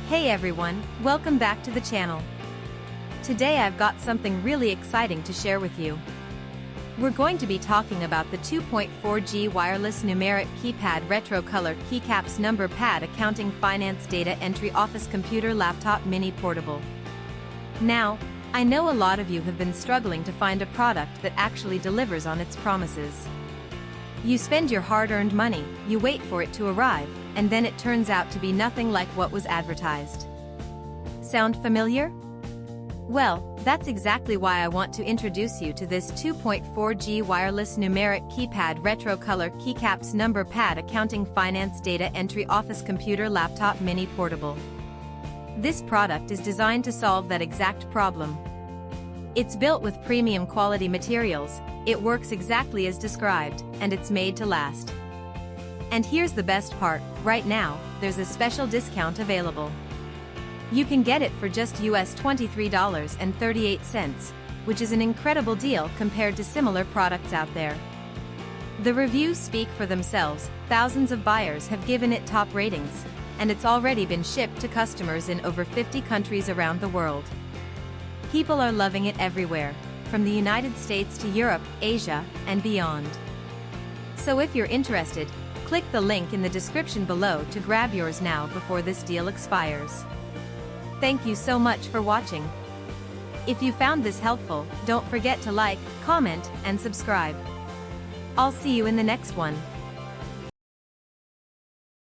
Hey everyone, welcome back to the channel. Today I've got something really exciting to share with you. We're going to be talking about the 2.4G wireless numeric keypad retro color keycaps number pad accounting finance data entry office computer laptop mini portable. Now, I know a lot of you have been struggling to find a product that actually delivers on its promises. You spend your hard-earned money, you wait for it to arrive, and then it turns out to be nothing like what was advertised. Sound familiar? Well, that's exactly why I want to introduce you to this 2.4G wireless numeric keypad retro color keycaps number pad accounting finance data entry office computer laptop mini portable. This product is designed to solve that exact problem. It's built with premium quality materials, it works exactly as described, and it's made to last. And here's the best part, right now, there's a special discount available. You can get it for just US $23.38, which is an incredible deal compared to similar products out there. The reviews speak for themselves, thousands of buyers have given it top ratings, and it's already been shipped to customers in over 50 countries around the world. People are loving it everywhere, from the United States to Europe, Asia, and beyond. So if you're interested, click the link in the description below to grab yours now before this deal expires. Thank you so much for watching. If you found this helpful, don't forget to like, comment, and subscribe. I'll see you in the next one.